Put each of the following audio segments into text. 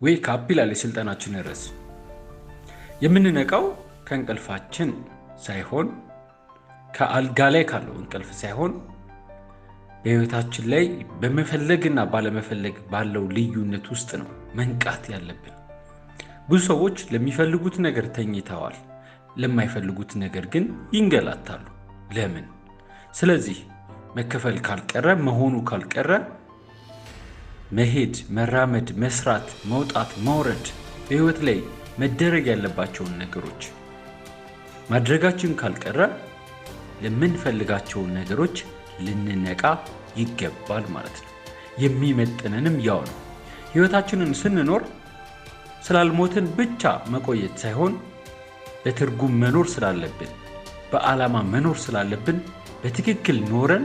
ዌክ አፕ ይላል የስልጠናችን ርዕስ። የምንነቃው ከእንቅልፋችን ሳይሆን ከአልጋ ላይ ካለው እንቅልፍ ሳይሆን በህይወታችን ላይ በመፈለግና ባለመፈለግ ባለው ልዩነት ውስጥ ነው መንቃት ያለብን። ብዙ ሰዎች ለሚፈልጉት ነገር ተኝተዋል፣ ለማይፈልጉት ነገር ግን ይንገላታሉ። ለምን? ስለዚህ መከፈል ካልቀረ መሆኑ ካልቀረ መሄድ፣ መራመድ፣ መስራት፣ መውጣት፣ መውረድ በህይወት ላይ መደረግ ያለባቸውን ነገሮች ማድረጋችን ካልቀረ ለምንፈልጋቸው ነገሮች ልንነቃ ይገባል ማለት ነው። የሚመጥነንም ያው ነው። ህይወታችንን ስንኖር ስላልሞትን ብቻ መቆየት ሳይሆን በትርጉም መኖር ስላለብን፣ በዓላማ መኖር ስላለብን በትክክል ኖረን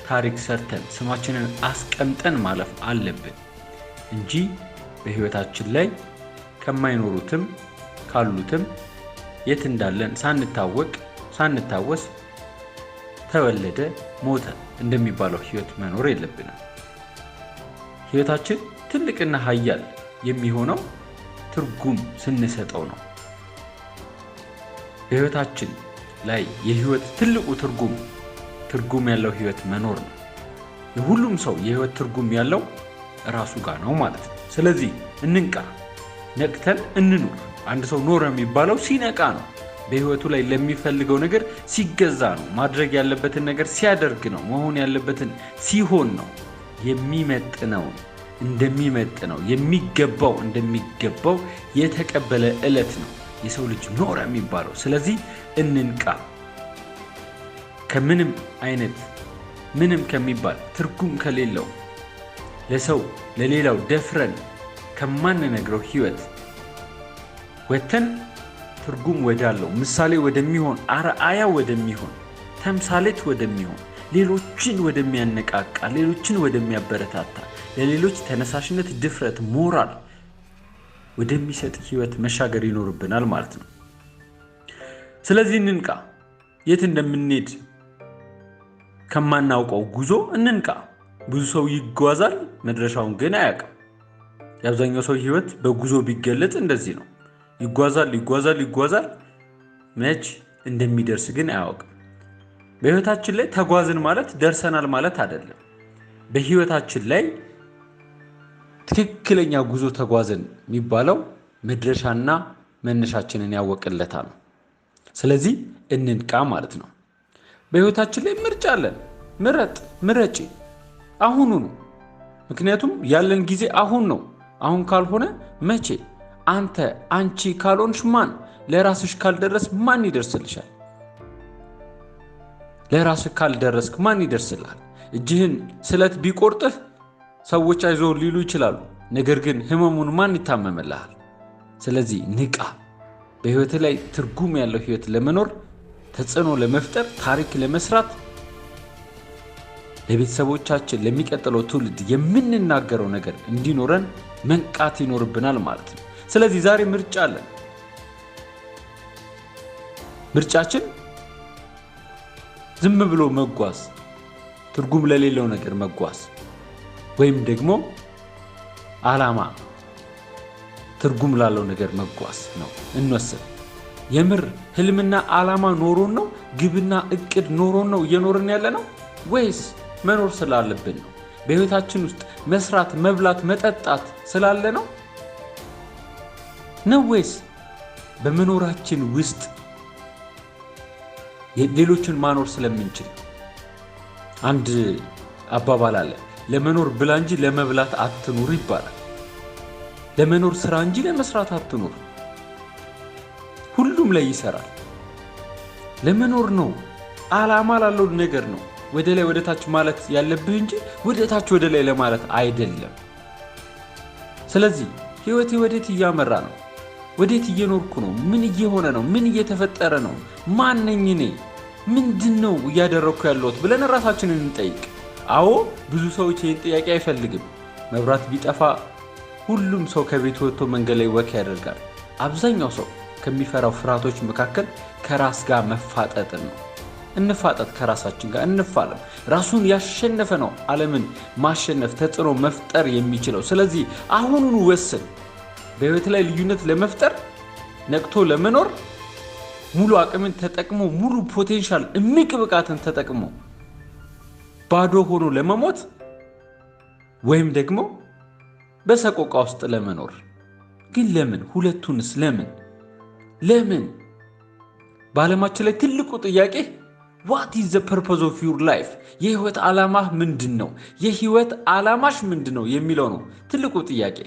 ታሪክ ሰርተን ስማችንን አስቀምጠን ማለፍ አለብን እንጂ በህይወታችን ላይ ከማይኖሩትም ካሉትም የት እንዳለን ሳንታወስ ተወለደ ሞተ እንደሚባለው ህይወት መኖር የለብንም። ህይወታችን ትልቅና ኃያል የሚሆነው ትርጉም ስንሰጠው ነው። በህይወታችን ላይ የህይወት ትልቁ ትርጉም ያለው ህይወት መኖር ነው። የሁሉም ሰው የህይወት ትርጉም ያለው ራሱ ጋር ነው ማለት ነው። ስለዚህ እንንቃ፣ ነቅተን እንኑር። አንድ ሰው ኖረ የሚባለው ሲነቃ ነው። በህይወቱ ላይ ለሚፈልገው ነገር ሲገዛ ነው። ማድረግ ያለበትን ነገር ሲያደርግ ነው። መሆን ያለበትን ሲሆን ነው። የሚመጥነው እንደሚመጥነው የሚገባው እንደሚገባው የተቀበለ ዕለት ነው የሰው ልጅ ኖረ የሚባለው። ስለዚህ እንንቃ። ከምንም አይነት ምንም ከሚባል ትርጉም ከሌለው ለሰው ለሌላው ደፍረን ከማንነግረው ህይወት ወተን ትርጉም ወዳለው ምሳሌ ወደሚሆን አርአያ ወደሚሆን ተምሳሌት ወደሚሆን ሌሎችን ወደሚያነቃቃ ሌሎችን ወደሚያበረታታ ለሌሎች ተነሳሽነት፣ ድፍረት፣ ሞራል ወደሚሰጥ ህይወት መሻገር ይኖርብናል ማለት ነው። ስለዚህ እንንቃ። የት እንደምንሄድ ከማናውቀው ጉዞ እንንቃ። ብዙ ሰው ይጓዛል፣ መድረሻውን ግን አያውቅም። የአብዛኛው ሰው ህይወት በጉዞ ቢገለጥ እንደዚህ ነው። ይጓዛል፣ መች እንደሚደርስ ግን አያውቅም። በህይወታችን ላይ ተጓዝን ማለት ደርሰናል ማለት አይደለም። በህይወታችን ላይ ትክክለኛ ጉዞ ተጓዝን የሚባለው መድረሻና መነሻችንን ያወቅለታ ነው። ስለዚህ እንንቃ ማለት ነው። በህይወታችን ላይ ምርጫ አለን። ምረጪ አሁኑኑ። ምክንያቱም ያለን ጊዜ አሁን ነው። አሁን ካልሆነ መቼ? አንቺ ካልሆንሽ ማን? ለራስሽ ካልደረስ ማን ይደርስልሻል? ለራስሽ ካልደረስክ ማን ይደርስልሃል? እጅህን ስለት ቢቆርጥህ ሰዎች አይዞህ ሊሉ ይችላሉ። ነገር ግን ህመሙን ማን ይታመምልሃል? ስለዚህ ንቃ። በህይወት ላይ ትርጉም ያለው ህይወት ለመኖር፣ ተጽዕኖ ለመፍጠር፣ ታሪክ ለመስራት፣ ለቤተሰቦቻችን ለሚቀጥለው ትውልድ የምንናገረው ነገር እንዲኖረን መንቃት ይኖርብናል ማለት ነው። ስለዚህ ዛሬ ምርጫ አለን። ምርጫችን ዝም ብሎ መጓዝ፣ ትርጉም ለሌለው ነገር መጓዝ ወይም ደግሞ ዓላማ ትርጉም ላለው ነገር መጓዝ ነው። እንወስን። የምር ህልምና ዓላማ ኖሮን ነው? ግብና እቅድ ኖሮን ነው እየኖርን ያለ ነው? ወይስ መኖር ስላለብን ነው? በህይወታችን ውስጥ መስራት፣ መብላት፣ መጠጣት ስላለ ነው? ወይስ በመኖራችን ውስጥ ሌሎችን ማኖር ስለምንችል? አንድ አባባል አለ፣ ለመኖር ብላ እንጂ ለመብላት አትኑር ይባላል። ለመኖር ስራ እንጂ ለመስራት አትኑር። ሁሉም ላይ ይሰራል። ለመኖር ነው። ዓላማ ላለው ነገር ነው ወደ ላይ ወደ ታች ማለት ያለብህ እንጂ ወደ ታች ወደ ላይ ለማለት አይደለም። ስለዚህ ህይወቴ ወዴት እያመራ ነው? ወዴት እየኖርኩ ነው? ምን እየሆነ ነው? ምን እየተፈጠረ ነው? ማን ነኝ እኔ? ምንድነው እያደረኩ ያለሁት ብለን ራሳችንን እንጠይቅ። አዎ ብዙ ሰዎች ይህን ጥያቄ አይፈልግም። መብራት ቢጠፋ ሁሉም ሰው ከቤት ወጥቶ መንገድ ላይ ወክ ያደርጋል። አብዛኛው ሰው ከሚፈራው ፍርሃቶች መካከል ከራስ ጋር መፋጠጥ ነው። እንፋጠጥ፣ ከራሳችን ጋር እንፋለም። ራሱን ያሸነፈ ነው ዓለምን ማሸነፍ፣ ተጽዕኖ መፍጠር የሚችለው። ስለዚህ አሁኑኑ ወስን። በህይወት ላይ ልዩነት ለመፍጠር ነቅቶ ለመኖር ሙሉ አቅምን ተጠቅሞ ሙሉ ፖቴንሻል እምቅ ብቃትን ተጠቅሞ ባዶ ሆኖ ለመሞት ወይም ደግሞ በሰቆቃ ውስጥ ለመኖር ግን ለምን? ሁለቱንስ ለምን? በዓለማችን ላይ ትልቁ ጥያቄ what is the purpose of your life? የህይወት ዓላማህ ምንድነው? የህይወት ዓላማሽ ምንድነው የሚለው ነው ትልቁ ጥያቄ።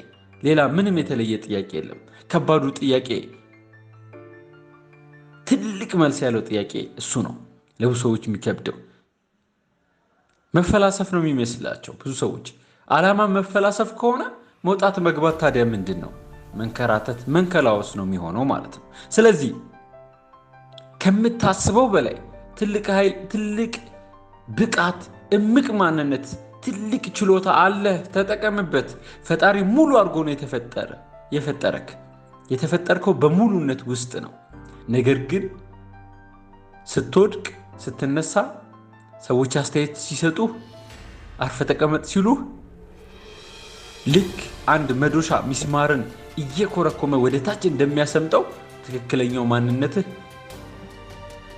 ሌላ ምንም የተለየ ጥያቄ የለም። ከባዱ ጥያቄ ትልቅ መልስ ያለው ጥያቄ እሱ ነው። ለብዙ ሰዎች የሚከብደው መፈላሰፍ ነው የሚመስላቸው ብዙ ሰዎች። ዓላማ መፈላሰፍ ከሆነ መውጣት መግባት ታዲያ ምንድነው? መንከራተት መንከላወስ ነው የሚሆነው ማለት ነው። ስለዚህ ከምታስበው በላይ ትልቅ ኃይል፣ ትልቅ ብቃት፣ እምቅ ማንነት፣ ትልቅ ችሎታ አለ። ተጠቀምበት። ፈጣሪ ሙሉ አድርጎ ነው የፈጠረክ። የተፈጠርከው በሙሉነት ውስጥ ነው። ነገር ግን ስትወድቅ ስትነሳ ሰዎች አስተያየት ሲሰጡ አርፈ ተቀመጥ ሲሉ ልክ አንድ መዶሻ ሚስማርን እየኮረኮመ ወደ ታች እንደሚያሰምጠው ትክክለኛው ማንነትህ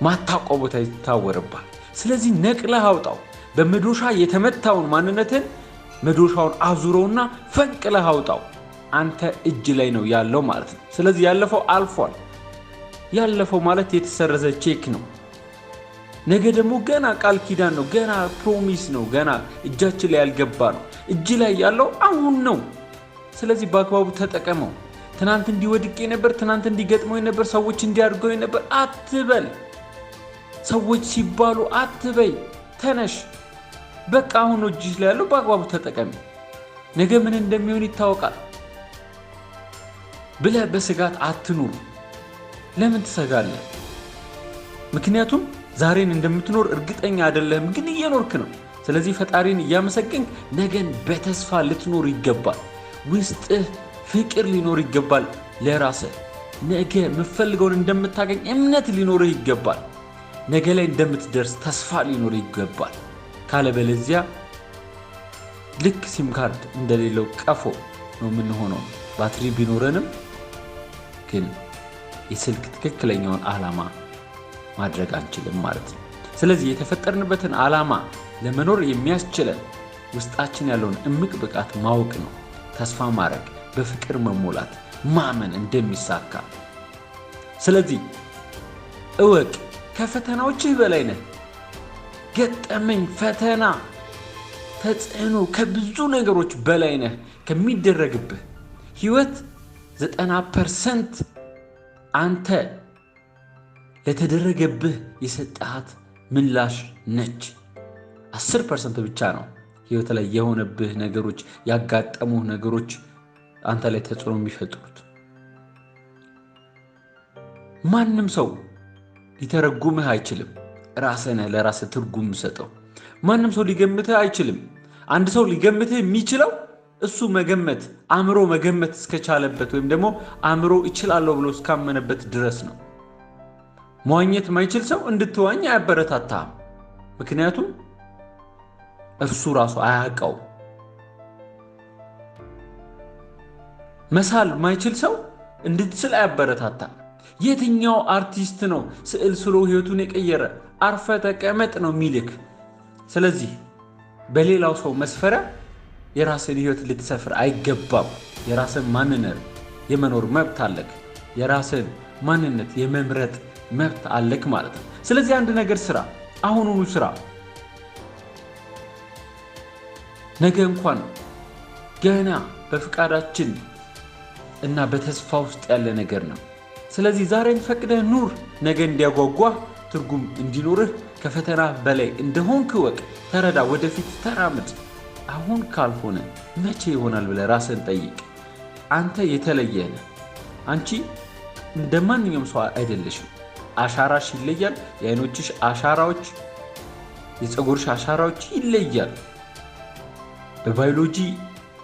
ማታውቀው ቦታ ይታወርባል። ስለዚህ ነቅለህ አውጣው። በመዶሻ የተመታውን ማንነትን መዶሻውን አዙረውና ፈንቅለህ አውጣው። አንተ እጅ ላይ ነው ያለው ማለት ነው። ስለዚህ ያለፈው አልፏል። ያለፈው ማለት የተሰረዘ ቼክ ነው። ነገ ደግሞ ገና ቃል ኪዳን ነው፣ ገና ፕሮሚስ ነው፣ ገና እጃችን ላይ ያልገባ ነው። እጅ ላይ ያለው አሁን ነው። ስለዚህ በአግባቡ ተጠቀመው። ትናንት እንዲወድቄ ነበር፣ ትናንት እንዲገጥመኝ ነበር፣ ሰዎች እንዲያድርገው ነበር አትበል። ሰዎች ሲባሉ አትበይ። ተነሽ። በቃ አሁን እጅ ላይ ያለው በአግባቡ ተጠቀሚ። ነገ ምን እንደሚሆን ይታወቃል ብለህ በስጋት አትኑር። ለምን ትሰጋለህ? ምክንያቱም ዛሬን እንደምትኖር እርግጠኛ አይደለህም፣ ግን እየኖርክ ነው። ስለዚህ ፈጣሪን እያመሰገንክ ነገን በተስፋ ልትኖር ይገባል። ውስጥህ ፍቅር ሊኖር ይገባል ለራስህ። ነገ የምትፈልገውን እንደምታገኝ እምነት ሊኖርህ ይገባል። ነገ ላይ እንደምትደርስ ተስፋ ሊኖር ይገባል። ካለበለዚያ ልክ ሲም ካርድ እንደሌለው ቀፎ ነው የምንሆነው። ባትሪ ቢኖረንም ግን የስልክ ትክክለኛውን ዓላማ ማድረግ አንችልም ማለት ነው። ስለዚህ የተፈጠርንበትን ዓላማ ለመኖር የሚያስችለን ውስጣችን ያለውን እምቅ ብቃት ማወቅ ነው። ተስፋ ማድረግ፣ በፍቅር መሞላት፣ ማመን እንደሚሳካ። ስለዚህ እወቅ፣ ከፈተናዎችህ በላይ ነህ። ገጠመኝ፣ ፈተና፣ ተጽዕኖ ከብዙ ነገሮች በላይ ነህ ከሚደረግብህ። ህይወት 90% አንተ ለተደረገብህ የሰጣት ምላሽ ነች። 10% ብቻ ነው ህይወት ላይ የሆነብህ ነገሮች፣ ያጋጠሙህ ነገሮች አንተ ላይ ተጽዕኖ የሚፈጥሩት። ማንም ሰው ሊተረጉምህ አይችልም። ራስህ ነህ ለራስህ ትርጉም ሰጠው። ማንም ሰው ሊገምትህ አይችልም። አንድ ሰው ሊገምትህ የሚችለው እሱ መገመት አእምሮ መገመት እስከቻለበት ወይም ደግሞ አእምሮ እችላለሁ ብሎ እስካመነበት ድረስ ነው። መዋኘት ማይችል ሰው እንድትዋኝ አያበረታታም። ምክንያቱም እርሱ ራሱ አያውቀው። መሳል ማይችል ሰው እንድትስል አያበረታታም። የትኛው አርቲስት ነው ስዕል ስሎ ህይወቱን የቀየረ? አርፈ ተቀመጥ ነው የሚልክ። ስለዚህ በሌላው ሰው መስፈሪያ የራስን ህይወት ልትሰፍር አይገባም። የራስን ማንነት የመኖር መብት አለክ። የራስን ማንነት የመምረጥ መብት አለክ ማለት ነው። ስለዚህ አንድ ነገር ስራ፣ አሁኑኑ ስራ። ነገ እንኳን ገና በፍቃዳችን እና በተስፋ ውስጥ ያለ ነገር ነው። ስለዚህ ዛሬን ፈቅደህ ኑር። ነገ እንዲያጓጓህ፣ ትርጉም እንዲኖርህ፣ ከፈተና በላይ እንደሆንክ እወቅ፣ ተረዳ፣ ወደፊት ተራምድ። አሁን ካልሆነ መቼ ይሆናል ብለህ ራስን ጠይቅ። አንተ የተለየ ነህ። አንቺ እንደ ማንኛውም ሰው አይደለሽም። አሻራሽ ይለያል። የአይኖችሽ አሻራዎች፣ የፀጉርሽ አሻራዎች ይለያል። በባዮሎጂ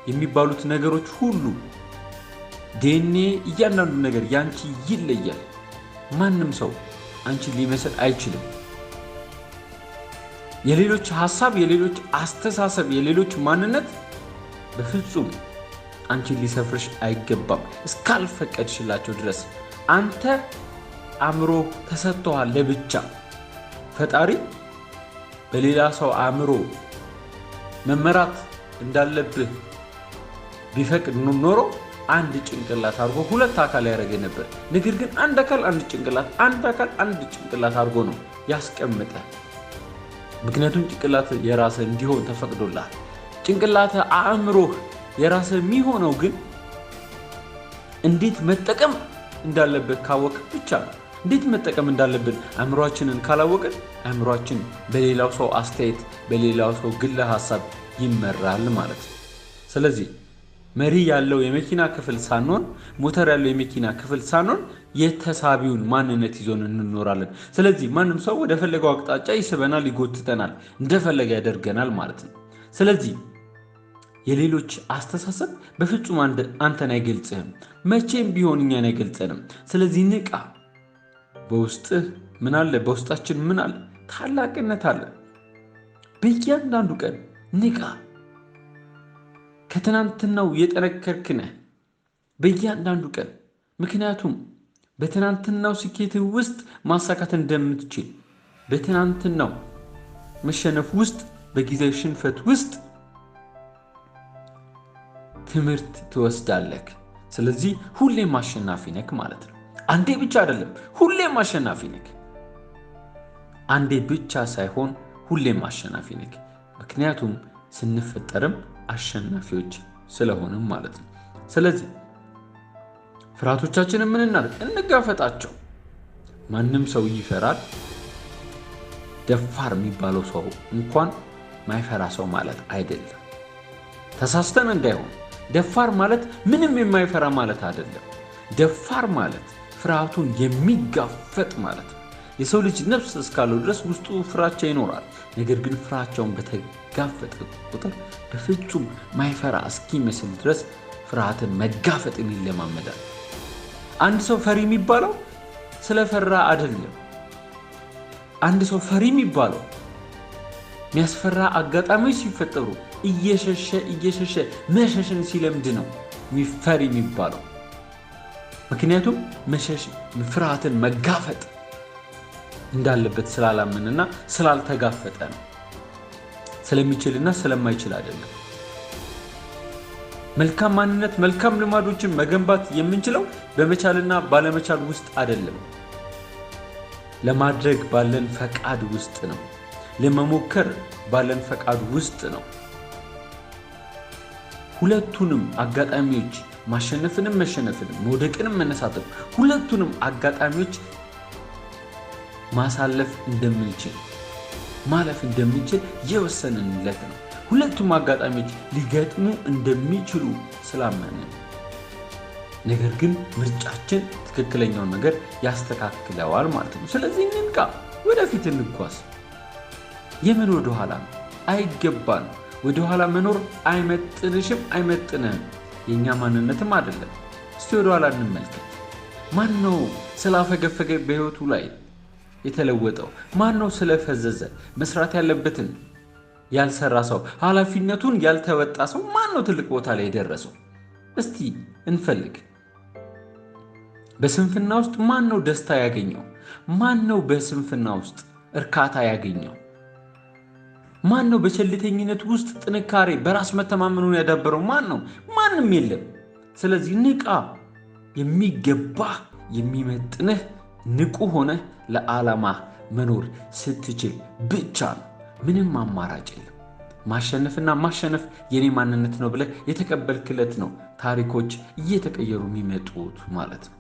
የሚባሉት ነገሮች ሁሉ ዲኤንኤ፣ እያንዳንዱ ነገር ያንቺ ይለያል። ማንም ሰው አንቺ ሊመስል አይችልም። የሌሎች ሐሳብ፣ የሌሎች አስተሳሰብ፣ የሌሎች ማንነት በፍጹም አንቺን ሊሰፍርሽ አይገባም እስካልፈቀድሽላቸው ድረስ። አንተ አእምሮ ተሰጥቶሃል ለብቻ። ፈጣሪ በሌላ ሰው አእምሮ መመራት እንዳለብህ ቢፈቅድ ኖሮ አንድ ጭንቅላት አድርጎ ሁለት አካል ያደረገ ነበር። ነገር ግን አንድ አካል አንድ ጭንቅላት፣ አንድ አካል አንድ ጭንቅላት አድርጎ ነው ያስቀምጠ። ምክንያቱም ጭንቅላት የራስህ እንዲሆን ተፈቅዶልሃል። ጭንቅላት አእምሮህ የራስህ የሚሆነው ግን እንዴት መጠቀም እንዳለበት ካወቅ ብቻ ነው። እንዴት መጠቀም እንዳለብን አእምሮአችንን ካላወቅን አእምሮአችን በሌላው ሰው አስተያየት፣ በሌላው ሰው ግለ ሐሳብ ይመራል ማለት ነው። ስለዚህ መሪ ያለው የመኪና ክፍል ሳንሆን፣ ሞተር ያለው የመኪና ክፍል ሳንሆን የተሳቢውን ማንነት ይዞን እንኖራለን። ስለዚህ ማንም ሰው ወደ ፈለገው አቅጣጫ ይስበናል፣ ይጎትተናል፣ እንደፈለገ ያደርገናል ማለት ነው። ስለዚህ የሌሎች አስተሳሰብ በፍጹም አንተን አይገልጽህም፣ መቼም ቢሆን እኛን አይገልጸንም። ስለዚህ ንቃ። በውስጥህ ምን አለ? በውስጣችን ምን አለ? ታላቅነት አለ። በእያንዳንዱ ቀን ንቃ። ከትናንትናው የጠነከርክ ነህ በእያንዳንዱ ቀን። ምክንያቱም በትናንትናው ስኬት ውስጥ ማሳካት እንደምትችል፣ በትናንትናው መሸነፍ ውስጥ፣ በጊዜያዊ ሽንፈት ውስጥ ትምህርት ትወስዳለህ። ስለዚህ ሁሌም አሸናፊ ነህ ማለት ነው። አንዴ ብቻ አይደለም፣ ሁሌም አሸናፊ ነህ። አንዴ ብቻ ሳይሆን ሁሌም አሸናፊ ነህ። ምክንያቱም ስንፈጠርም አሸናፊዎች ስለሆንም ማለት ነው። ስለዚህ ፍርሃቶቻችንን ምን እናድርግ? እንጋፈጣቸው። ማንም ሰው ይፈራል። ደፋር የሚባለው ሰው እንኳን ማይፈራ ሰው ማለት አይደለም። ተሳስተን እንዳይሆን። ደፋር ማለት ምንም የማይፈራ ማለት አይደለም። ደፋር ማለት ፍርሃቱን የሚጋፈጥ ማለት ነው። የሰው ልጅ ነፍስ እስካለው ድረስ ውስጡ ፍራቻ ይኖራል። ነገር ግን ፍራቻውን በተጋፈጠ ቁጥር በፍጹም ማይፈራ እስኪመስል ድረስ ፍርሃትን መጋፈጥን ይለማመዳል። አንድ ሰው ፈሪ የሚባለው ስለፈራ አይደለም። አንድ ሰው ፈሪ የሚባለው የሚያስፈራ አጋጣሚዎች ሲፈጠሩ እየሸሸ መሸሽን ሲለምድ ነው ፈሪ የሚባለው። ምክንያቱም መሸሽ ፍርሃትን መጋፈጥ እንዳለበት ስላላመንና ስላልተጋፈጠ ነው። ስለሚችልና ስለማይችል አይደለም። መልካም ማንነት፣ መልካም ልማዶችን መገንባት የምንችለው በመቻልና ባለመቻል ውስጥ አይደለም። ለማድረግ ባለን ፈቃድ ውስጥ ነው። ለመሞከር ባለን ፈቃድ ውስጥ ነው። ሁለቱንም አጋጣሚዎች ማሸነፍንም መሸነፍንም መውደቅንም መነሳትም ሁለቱንም አጋጣሚዎች ማሳለፍ እንደምንችል ማለፍ እንደምንችል የወሰንንለት ነው። ሁለቱም አጋጣሚዎች ሊገጥሙ እንደሚችሉ ስላመንን፣ ነገር ግን ምርጫችን ትክክለኛውን ነገር ያስተካክለዋል ማለት ነው። ስለዚህ እንንቃ፣ ወደፊት እንጓዝ። የምን ወደ ኋላ ነው? አይገባን። ወደ ኋላ መኖር አይመጥንሽም፣ አይመጥንህም። የኛ ማንነትም አይደለም። እስቲ ወደ ኋላ እንመልከት። ማን ነው ስላፈገፈገ በህይወቱ ላይ የተለወጠው? ማን ነው ስለፈዘዘ መስራት ያለበትን ያልሰራ ሰው፣ ኃላፊነቱን ያልተወጣ ሰው ማን ነው ትልቅ ቦታ ላይ የደረሰው? እስቲ እንፈልግ። በስንፍና ውስጥ ማን ነው ደስታ ያገኘው? ማን ነው በስንፍና ውስጥ እርካታ ያገኘው? ማን ነው በቸልተኝነት ውስጥ ጥንካሬ በራስ መተማመኑን ያዳበረው? ማን ነው? ማንም የለም። ስለዚህ ንቃ። የሚገባህ የሚመጥንህ ንቁ ሆነህ ለዓላማ መኖር ስትችል ብቻ ነው። ምንም አማራጭ የለም። ማሸነፍና ማሸነፍ የኔ ማንነት ነው ብለህ የተቀበልክለት ነው ታሪኮች እየተቀየሩ የሚመጡት ማለት ነው።